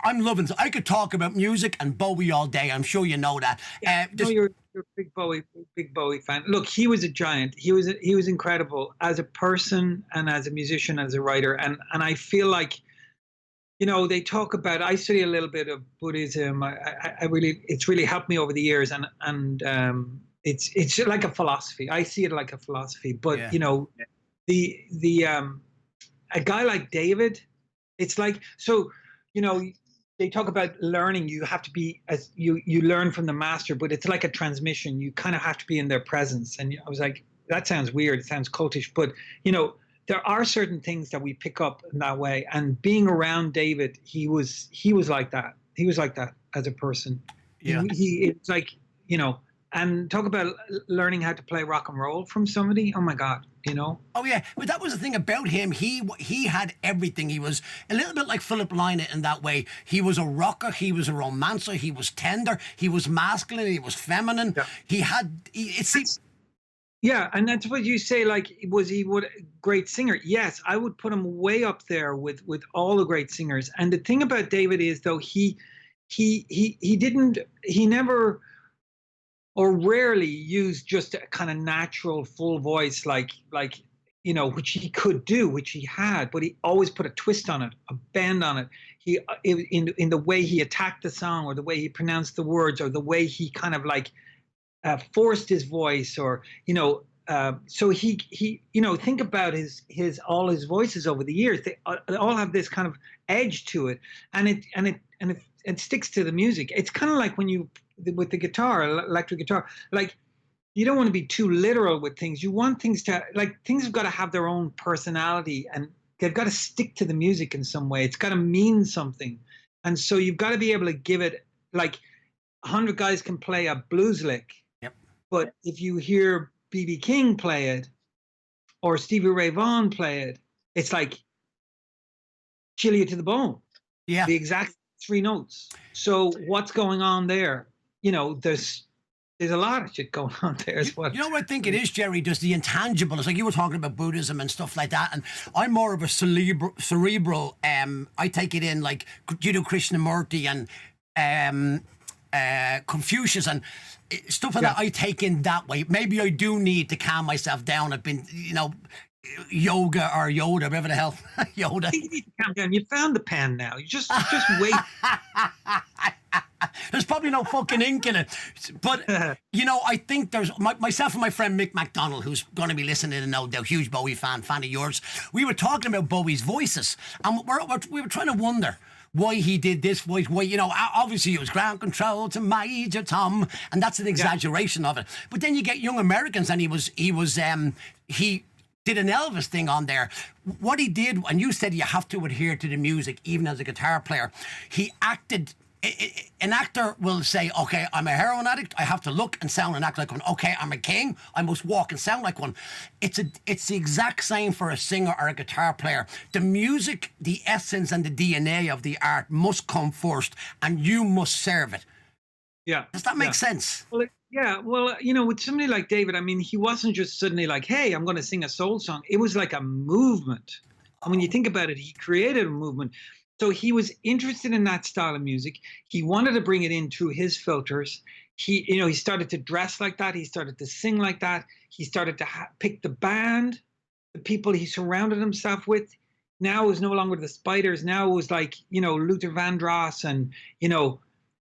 I'm loving it. I could talk about music and Bowie all day. I'm sure you know that. Yeah, you're a big Bowie fan. Look, he was a giant. He was incredible as a person and as a musician, as a writer. And I feel like, you know, they talk about. I study a little bit of Buddhism. I really, it's really helped me over the years. And it's like a philosophy. I see it like a philosophy. But you know, a guy like David, it's like so. You know, they talk about learning. You have to be as you learn from the master, but it's like a transmission. You kind of have to be in their presence. And I was like, that sounds weird. It sounds cultish, but you know, there are certain things that we pick up in that way. And being around David, he was like that. He was like that as a person. Yeah. It's like, you know, and talk about learning how to play rock and roll from somebody. Oh my God. You know? Oh yeah, but that was the thing about him. He had everything. He was a little bit like Philip Lynott in that way. He was a rocker. He was a romancer. He was tender. He was masculine. He was feminine. Yeah. Yeah, and that's what you say. Like, was he a great singer? Yes, I would put him way up there with all the great singers. And the thing about David is, though, he never or rarely used just a kind of natural full voice like you know, which he could do, which he had, but he always put a twist on it, a bend on it. In the way he attacked the song, or the way he pronounced the words, or the way he kind of like forced his voice, or you know, so he you know, think about all his voices over the years. They all have this kind of edge to it, and it sticks to the music. It's kind of like when you with the guitar, electric guitar, like you don't want to be too literal with things. You want things to, like, things have got to have their own personality, and they've got to stick to the music in some way. It's got to mean something. And so you've got to be able to give it, like 100 guys can play a blues lick. Yep. But if you hear B.B. King play it or Stevie Ray Vaughan play it, it's like chill you to the bone. Yeah. The exact 3 notes. So what's going on there? You know, there's a lot of shit going on there as well. You know what I think it is, Gerry? Just the intangible. It's like you were talking about Buddhism and stuff like that, and I'm more of a cerebral. I take it in like Judeo-Krishnamurti and Confucius and stuff like that. I take in that way. Maybe I do need to calm myself down. I've been, you know, yoga or Yoda, whatever the hell, Yoda. You need to calm down. You found the pen now. You just wait. There's probably no fucking ink in it. But, you know, I think there's myself and my friend Mick McDonald, who's going to be listening and no doubt, huge Bowie fan of yours. We were talking about Bowie's voices, and we were trying to wonder why he did this voice, why, you know, obviously it was ground control to Major Tom, and that's an exaggeration of it. But then you get Young Americans, and he did an Elvis thing on there. What he did, and you said you have to adhere to the music, even as a guitar player, he acted. An actor will say, okay, I'm a heroin addict, I have to look and sound and act like one. Okay, I'm a king, I must walk and sound like one. It's the exact same for a singer or a guitar player. The music, the essence and the DNA of the art must come first, and you must serve it. Yeah. Does that make sense? Well, yeah, well, you know, with somebody like David, I mean, he wasn't just suddenly like, hey, I'm going to sing a soul song. It was like a movement. And when you think about it, he created a movement. So he was interested in that style of music. He wanted to bring it in through his filters. He started to dress like that. He started to sing like that. He started to pick the band, the people he surrounded himself with. Now it was no longer the Spiders. Now it was like, you know, Luther Vandross and, you know,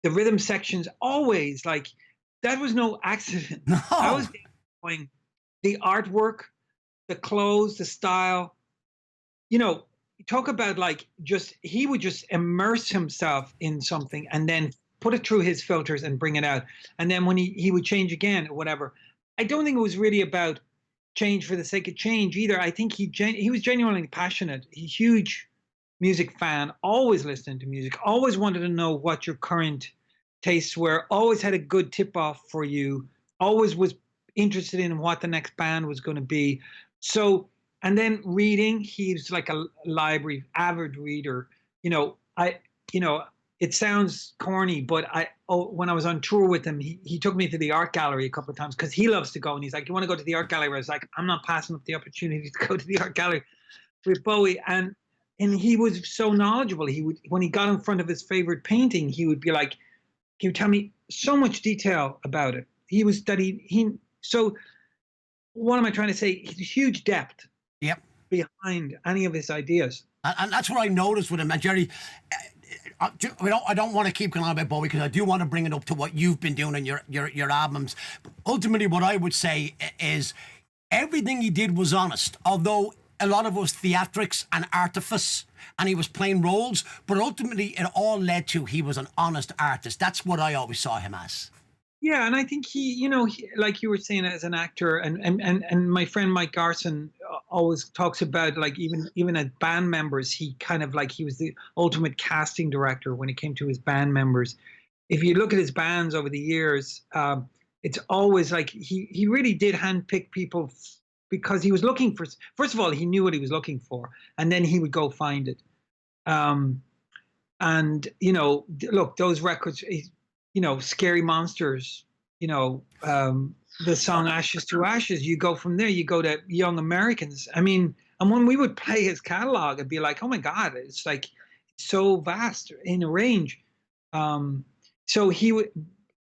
the rhythm sections. Always like, that was no accident. No. That was going, the artwork, the clothes, the style, you know. Talk about like he would just immerse himself in something and then put it through his filters and bring it out. And then when he would change again or whatever, I don't think it was really about change for the sake of change either. I think he was genuinely passionate. He's a huge music fan, always listening to music, always wanted to know what your current tastes were, always had a good tip off for you, always was interested in what the next band was going to be. So, and then reading, he's like a library, avid reader. You know, it sounds corny, but when I was on tour with him, he took me to the art gallery a couple of times because he loves to go, and he's like, "You want to go to the art gallery?" I was like, "I'm not passing up the opportunity to go to the art gallery with Bowie." And he was so knowledgeable. He would, when he got in front of his favorite painting, he would be like, he would tell me so much detail about it. He was that he so. What am I trying to say? Huge depth. Yep. Behind any of his ideas. And that's what I noticed with him. And Gerry, I don't want to keep going on about Bowie because I do want to bring it up to what you've been doing in your albums. But ultimately, what I would say is everything he did was honest, although a lot of it was theatrics and artifice, and he was playing roles. But ultimately, it all led to he was an honest artist. That's what I always saw him as. Yeah, and I think he, like you were saying, as an actor, and my friend Mike Garson always talks about, like, even as band members, he kind of like he was the ultimate casting director when it came to his band members. If you look at his bands over the years, it's always like he really did handpick people because he was looking for. First of all, he knew what he was looking for, and then he would go find it. And look, those records. Scary Monsters, the song Ashes to Ashes, you go from there, you go to Young Americans. I mean, and when we would play his catalog, it'd be like, oh my God, it's like so vast in a range. So he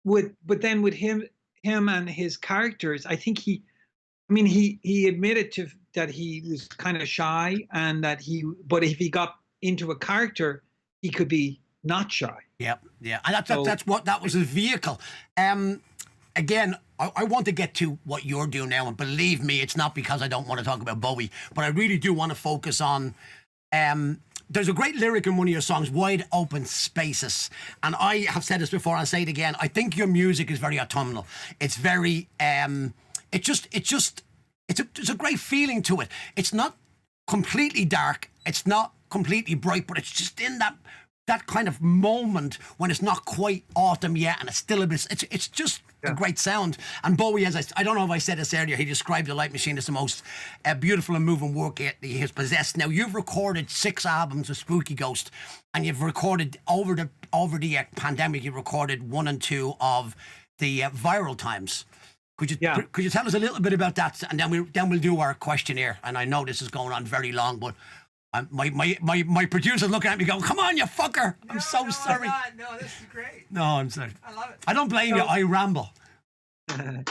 but then with him and his characters, I think he admitted that he was kind of shy and but if he got into a character, he could be not shy. Yeah, and that was his vehicle. Again, I want to get to what you're doing now, and believe me, it's not because I don't want to talk about Bowie, but I really do want to focus on. There's a great lyric in one of your songs, "Wide Open Spaces," and I have said this before. I'll say it again. I think your music is very autumnal. It's very. It's a great feeling to it. It's not completely dark. It's not completely bright, but it's just in that kind of moment when it's not quite autumn yet and it's still a bit, it's just a great sound. And Bowie, I don't know if I said this earlier, he described The Light Machine as the most beautiful and moving work he has possessed. Now, you've recorded 6 albums of Spooky Ghost, and you've recorded over the pandemic, you recorded 1 and 2 of the Viral Times. Could you tell us a little bit about that, and then we'll do our questionnaire. And I know this is going on very long, but my producer's looking at me going, come on, you fucker. I'm so sorry. No, this is great. No, I'm sorry. I love it. I don't blame you. I ramble. So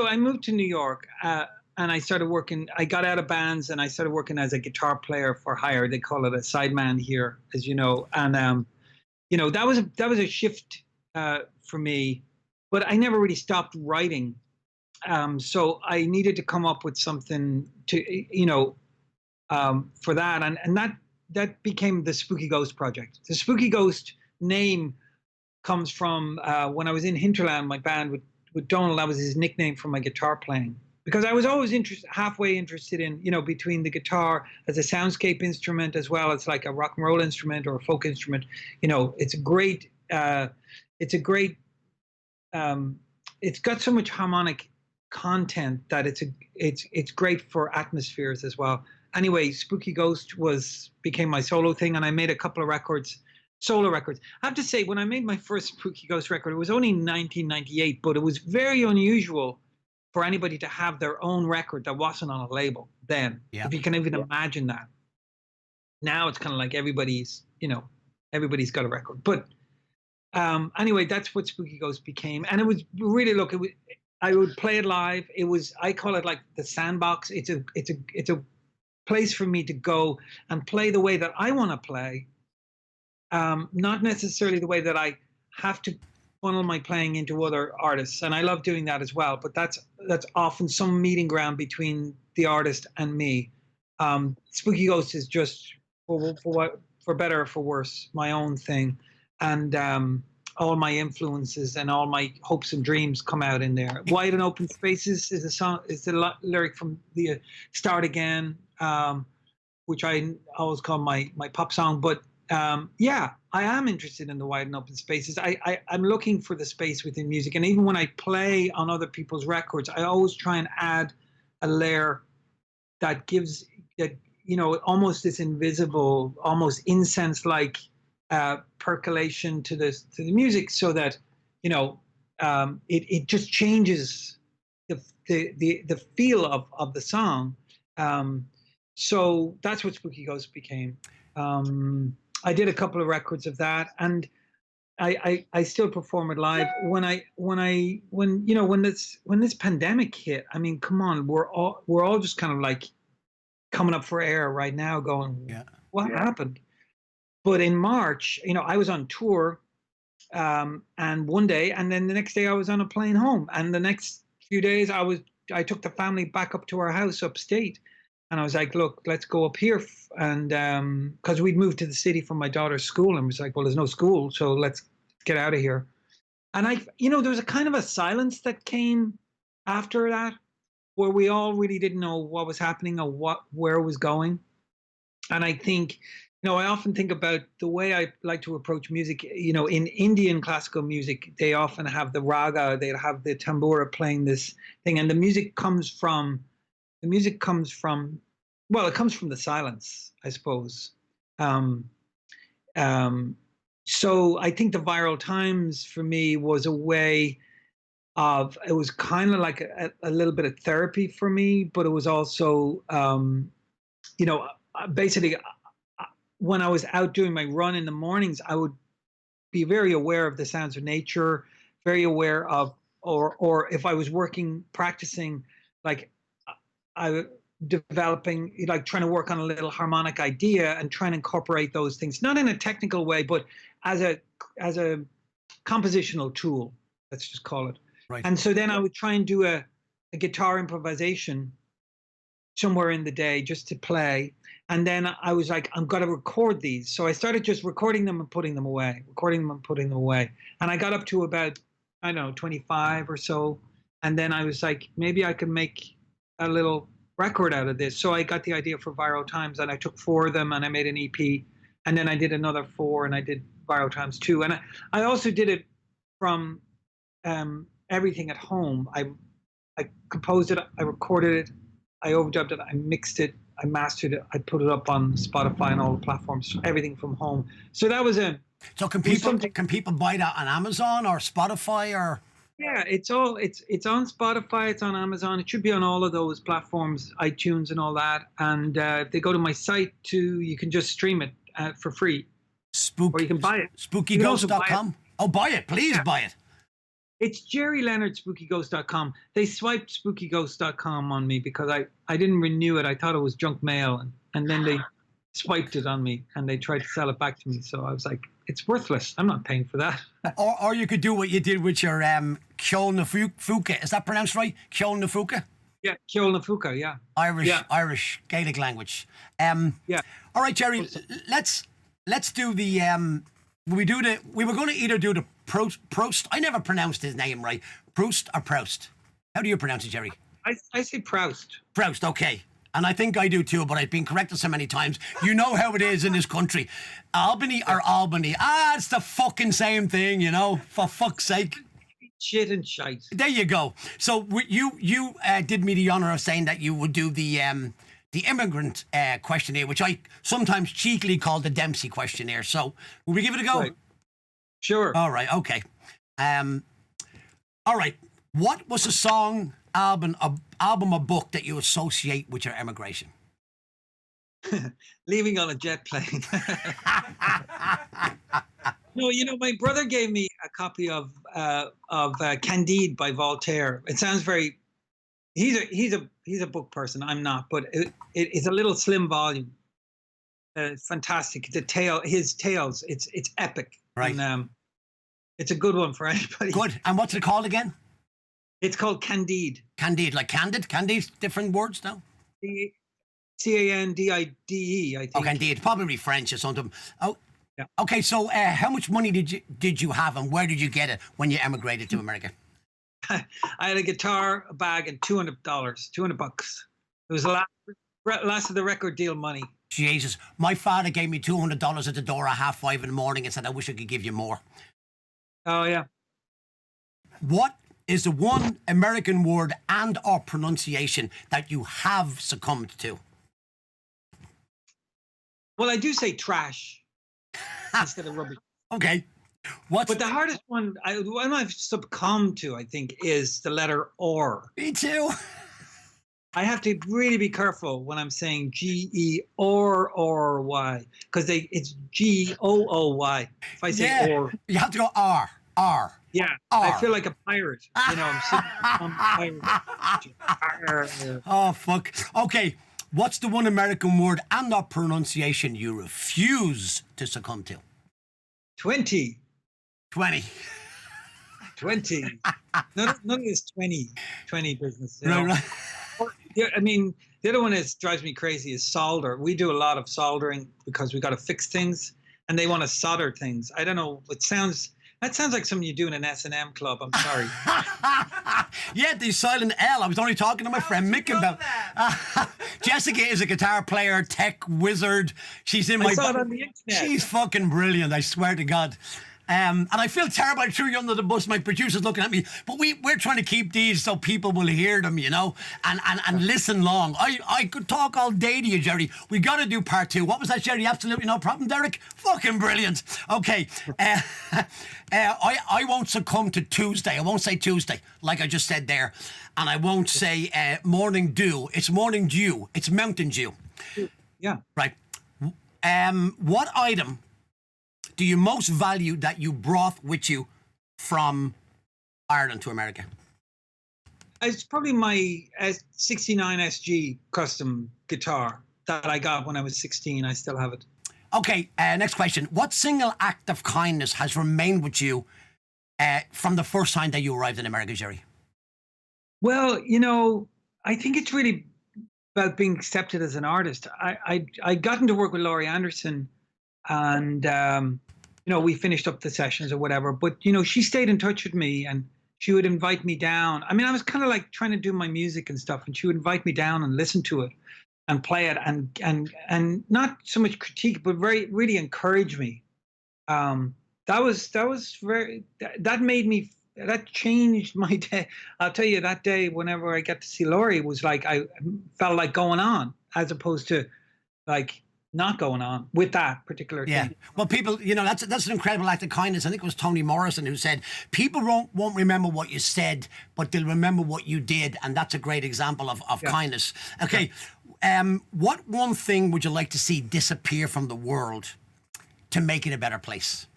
I moved to New York and I started working. I got out of bands and I started working as a guitar player for hire. They call it a sideman here, as you know. And, that was a shift for me, but I never really stopped writing. So I needed to come up with something to, for that, and that became the Spooky Ghost project. The Spooky Ghost name comes from when I was in Hinterland, my band with Donald. That was his nickname for my guitar playing, because I was always halfway interested in, between the guitar as a soundscape instrument as well as like a rock and roll instrument or a folk instrument. It's got so much harmonic content that it's great for atmospheres as well. Anyway, Spooky Ghost became my solo thing, and I made a couple of solo records. I have to say, when I made my first Spooky Ghost record, it was only in 1998, but it was very unusual for anybody to have their own record that wasn't on a label then. Yeah. If you can even imagine that. Now it's kind of like everybody's got a record. But anyway, that's what Spooky Ghost became, and it was really I would play it live. I call it like the sandbox. It's a place for me to go and play the way that I want to play, not necessarily the way that I have to funnel my playing into other artists. And I love doing that as well. But that's often some meeting ground between the artist and me. Spooky Ghost is just for better or for worse, my own thing, and all my influences and all my hopes and dreams come out in there. Wide and Open Spaces is the lyric from the Start Again, which I always call my pop song. But I am interested in the wide and open spaces. I'm looking for the space within music. And even when I play on other people's records, I always try and add a layer that gives almost this invisible, almost incense-like percolation to the music, so that it just changes the feel of the song. So that's what Spooky Ghost became. I did a couple of records of that, and I still perform it live. When this pandemic hit, I mean, come on, we're all just kind of like coming up for air right now, going, what happened? But in March, I was on tour, and one day, and then the next day I was on a plane home, and the next few days I took the family back up to our house upstate, and I was like, look, let's go up here, and because we'd moved to the city from my daughter's school, and was like, well, there's no school, so let's get out of here. And there was a kind of a silence that came after that, where we all really didn't know what was happening or where it was going. And I think, I often think about the way I like to approach music. In Indian classical music, they often have the raga, they have the tambura playing this thing, and the music comes from, it comes from the silence, I suppose. So I think the Viral Times for me was a way of, it was kind of like a little bit of therapy for me, but it was also, basically, when I was out doing my run in the mornings, I would be very aware of the sounds of nature, very aware of, or if I was practicing, like developing, like trying to work on a little harmonic idea and trying to incorporate those things, not in a technical way, but as a compositional tool, let's just call it. Right. And so then I would try and do a guitar improvisation somewhere in the day just to play. And then I was like, I'm going to record these. So I started just recording them and putting them away, And I got up to about, 25 or so. And then I was like, maybe I could make a little record out of this. So I got the idea for Viral Times, and I took 4 of them and I made an EP. And then I did another 4, and I did Viral Times 2. And I also did it from everything at home. I composed it, I recorded it, I overdubbed it, I mixed it, I mastered it, I put it up on Spotify and all the platforms, everything from home. So that was So can people buy that on Amazon or Spotify or? Yeah, it's on Spotify, it's on Amazon, it should be on all of those platforms, iTunes and all that. And if they go to my site too, you can just stream it for free. Or you can buy it. SpookyGhost.com. Oh, buy it, please buy it. It's Gerry Leonard, SpookyGhost.com. They swiped SpookyGhost.com on me because I didn't renew it. I thought it was junk mail, and then they swiped it on me and they tried to sell it back to me. So I was like, it's worthless. I'm not paying for that. or you could do what you did with your Kjol Nafuka. Is that pronounced right? Kjol Nafuka? Yeah, Kjol Nafuka, yeah. Irish Gaelic language. Yeah. All right, Gerry, let's do the we were going to either do the Proust. I never pronounced his name right. Proust or Proust? How do you pronounce it, Gerry? I say Proust. Proust, okay. And I think I do too, but I've been corrected so many times. You know how it is in this country. Albany or Albany. It's the fucking same thing, for fuck's sake. Shit and shite. There you go. So you did me the honor of saying that you would do the immigrant questionnaire, which I sometimes cheekily call the Dempsey questionnaire. So will we give it a go? Right. Sure. All right. Okay. All right. What was a song, album, or book that you associate with your emigration? Leaving on a jet plane. No, my brother gave me a copy of Candide by Voltaire. It sounds very. He's a book person. I'm not, but it's a little slim volume. It's fantastic. His tales. It's epic. Right. And, it's a good one for anybody. Good. And what's it called again? It's called Candide. Candide, like candid? Candide's different words now? Candide, I think. Oh, Candide. Probably French or something. Oh, yeah. Okay, so how much money did you have, and where did you get it when you emigrated to America? I had a guitar, a bag, and $200. $200. It was the last of the record deal money. Jesus. My father gave me $200 at the door at 5:30 in the morning and said, I wish I could give you more. Oh, yeah. What is the one American word and or pronunciation that you have succumbed to? Well, I do say trash. instead of rubbish. Okay. But the hardest one I've succumbed to, I think, is the letter or. Me too. I have to really be careful when I'm saying G-E or Y, because it's G-O-O-Y. If I say or. You have to go R. Yeah, R. I feel like a pirate. You know, I'm sitting on a pirate. Oh, fuck. Okay, what's the one American word and or pronunciation you refuse to succumb to? 20. 20. None of this 20 business. You Right, know? right. Yeah, I mean, the other one that drives me crazy is solder. We do a lot of soldering because we got to fix things, and they want to solder things. I don't know. That sounds like something you do in an S&M club. I'm sorry. Yeah, the silent L. I was only talking to my friend Mick about. Jessica is a guitar player, tech wizard. She's in my. I saw it on the internet. She's fucking brilliant. I swear to God. And I feel terrible. I threw you under the bus. My producer's looking at me, but we're trying to keep these so people will hear them, you know, and listen long. I could talk all day to you, Gerry. We got to do part 2. What was that, Gerry? Absolutely no problem, Derek. Fucking brilliant. Okay, I won't succumb to Tuesday. I won't say Tuesday, like I just said there, and I won't say morning dew. It's morning dew. It's mountain dew. Yeah. Right. What item do you most value that you brought with you from Ireland to America? It's probably my 69 SG custom guitar that I got when I was 16. I still have it. Okay, next question. What single act of kindness has remained with you from the first time that you arrived in America, Gerry? Well, you know, I think it's really about being accepted as an artist. I got into work with Laurie Anderson, and you know, we finished up the sessions or whatever, but you know, she stayed in touch with me, and she would invite me down. I mean, I was kind of like trying to do my music and stuff, and she would invite me down and listen to it and play it, and not so much critique, but really encourage me. That changed my day. I'll tell you, that day, whenever I got to see Laurie, was like I felt like going on, as opposed to like not going on with that particular thing. Yeah. Well, people, you know, that's an incredible act of kindness. I think it was Toni Morrison who said, people won't remember what you said, but they'll remember what you did. And that's a great example of kindness. Okay. What one thing would you like to see disappear from the world to make it a better place?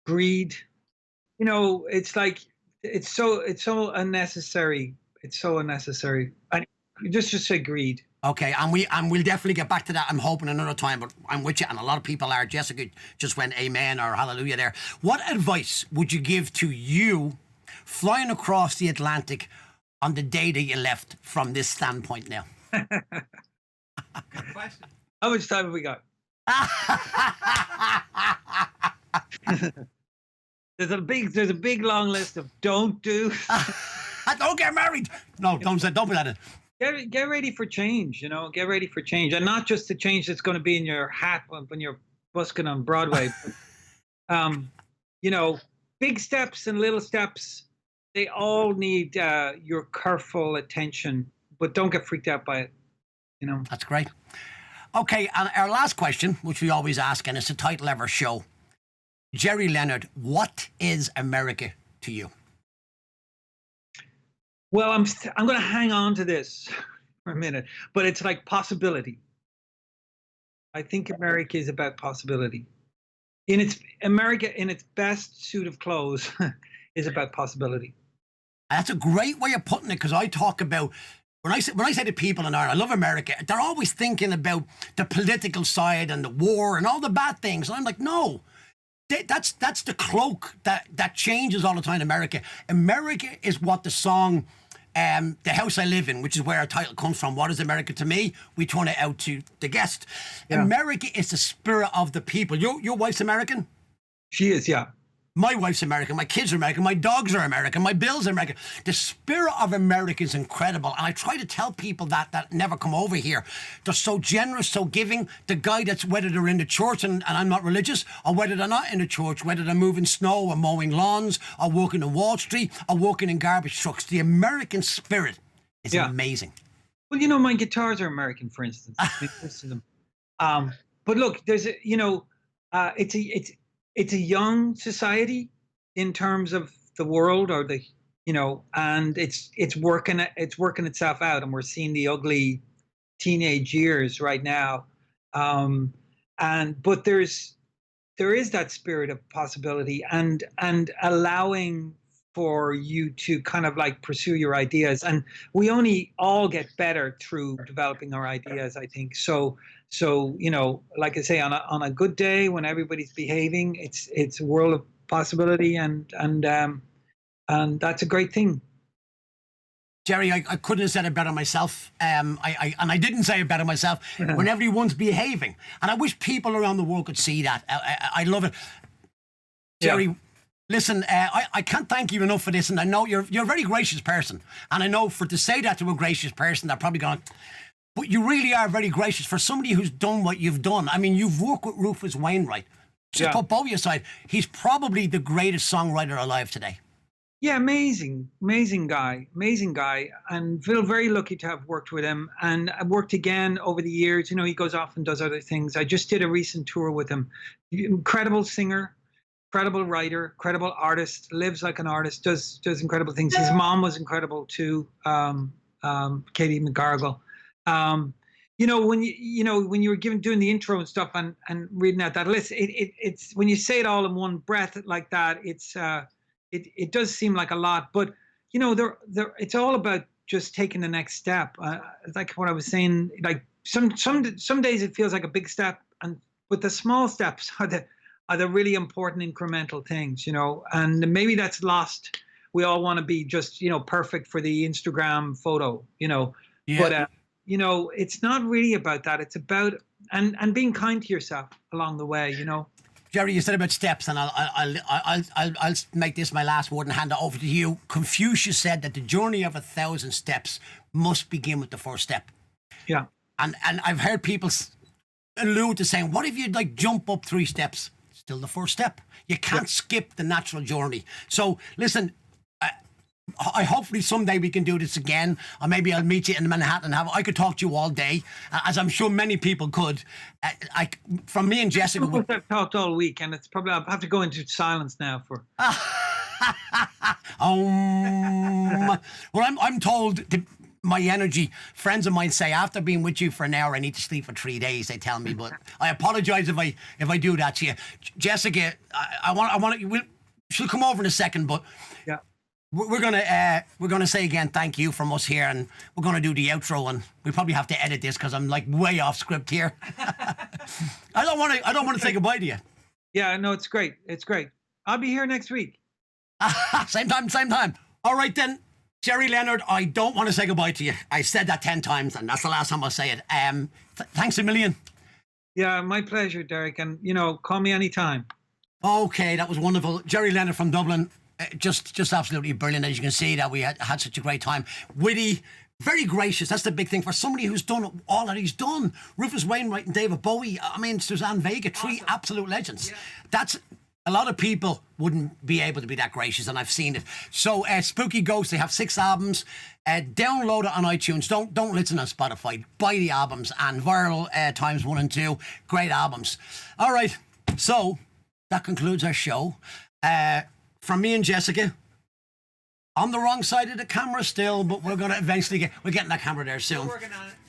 Greed. You know, it's like, it's so unnecessary. It's so unnecessary. Just say greed. Okay, and we'll definitely get back to that. I'm hoping another time, but I'm with you, and a lot of people are. Jessica just went amen or hallelujah there. What advice would you give to you flying across the Atlantic on the day that you left from this standpoint now? Good question. How much time have we got? There's a big long list of don't do. Don't get married. No, don't put that in. Get ready for change, you know, get ready for change. And not just the change that's going to be in your hat when you're busking on Broadway. But, you know, big steps and little steps, they all need your careful attention, but don't get freaked out by it, you know. That's great. Okay, and our last question, which we always ask, and it's the title of our show. Gerry Leonard, what is America to you? Well, I'm going to hang on to this for a minute, but it's like possibility. I think America is about possibility. America in its best suit of clothes is about possibility. That's a great way of putting it, because I talk about when I say to people in Ireland, I love America, they're always thinking about the political side and the war and all the bad things. And I'm like, no. That's the cloak that changes all the time in America. America is what the song The House I Live In, which is where our title comes from. What is America to me? We turn it out to the guest. Yeah. America is the spirit of the people. Your wife's American? She is, yeah. My wife's American, my kids are American, my dogs are American, my bills are American. The spirit of America is incredible. And I try to tell people that never come over here. They're so generous, so giving. The guy that's, whether they're in the church, and I'm not religious, or whether they're not in the church, whether they're moving snow or mowing lawns or working on Wall Street or working in garbage trucks, the American spirit is amazing. Well, you know, my guitars are American, for instance. Most of them. But look, there's a, you know, It's a young society in terms of the world, or the, and it's working itself out, and we're seeing the ugly teenage years right now. And but there is that spirit of possibility, and allowing for you to kind of like pursue your ideas, and we only all get better through developing our ideas, I think. So like I say, on a good day when everybody's behaving, it's a world of possibility, and that's a great thing. Gerry, I couldn't have said it better myself. And I didn't say it better myself. When everyone's behaving, and I wish people around the world could see that. I love it, Gerry. Yeah. Listen, I can't thank you enough for this, and I know you're a very gracious person, and I know to say that to a gracious person, they're probably going, but you really are very gracious for somebody who's done what you've done. I mean, you've worked with Rufus Wainwright. Just put Bowie aside, he's probably the greatest songwriter alive today. Yeah, amazing guy, and feel very lucky to have worked with him, and I've worked again over the years. He goes off and does other things. I just did a recent tour with him. Incredible singer, incredible writer, incredible artist, lives like an artist, does incredible things. His mom was incredible too, Katie McGargle. When you were doing the intro and stuff, and reading out that list, it's when you say it all in one breath like that, it does seem like a lot, but it's all about just taking the next step. Like what I was saying, like some days it feels like a big step, but the small steps are the really important incremental things, and maybe that's lost. We all want to be just perfect for the Instagram photo, but it's not really about that. It's about and being kind to yourself along the way, Gerry, you said about steps, and I'll make this my last word and hand it over to you. Confucius said that the journey of 1,000 steps must begin with the first step. Yeah. And I've heard people allude to saying, what if you jump up 3 steps? Still the first step. You can't skip the natural journey. So listen, I hopefully someday we can do this again, or maybe I'll meet you in Manhattan. I could talk to you all day, as I'm sure many people could. From me and Jessica, I've talked all week, and it's probably I'll have to go into silence now for. Well, I'm told my energy. Friends of mine say after being with you for an hour, I need to sleep for 3 days. They tell me, but I apologise if I do that to you, Jessica. I want. She'll come over in a second, but yeah. We're gonna say again thank you from us here, and we're gonna do the outro, and we probably have to edit this because I'm way off script here. I don't want to say goodbye to you. Yeah, no, it's great. I'll be here next week. Same time. All right then, Gerry Leonard. I don't want to say goodbye to you. I said that 10 times, and that's the last time I'll say it. Thanks a million. Yeah, my pleasure, Derek. And call me anytime. Okay, that was wonderful, Gerry Leonard from Dublin. Just absolutely brilliant. As you can see, that we had such a great time. Witty, very gracious. That's the big thing for somebody who's done all that he's done. Rufus Wainwright and David Bowie. I mean, Suzanne Vega, 3 absolute legends. Yeah. That's a lot of people wouldn't be able to be that gracious, and I've seen it. So, Spooky Ghost, they have 6 albums. Download it on iTunes. Don't listen on Spotify. Buy the albums, and Viral times 1 and 2. Great albums. All right. So that concludes our show. From me and Jessica, on the wrong side of the camera still, but we're going to eventually we're getting that camera there soon.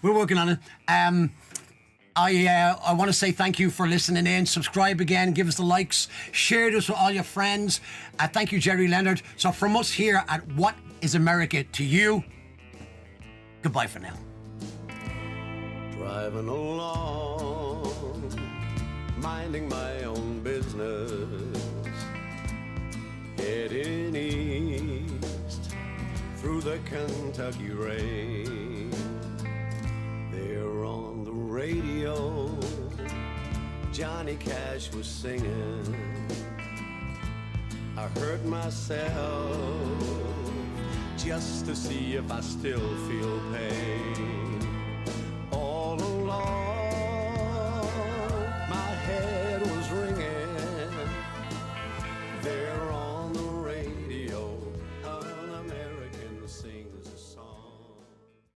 We're working on it. I want to say thank you for listening in. Subscribe again, give us the likes, share this with all your friends. Thank you, Gerry Leonard. So from us here at What is America to you, goodbye for now. Driving along, minding my own business, heading east through the Kentucky rain. There on the radio, Johnny Cash was singing. I heard myself just to see if I still feel pain.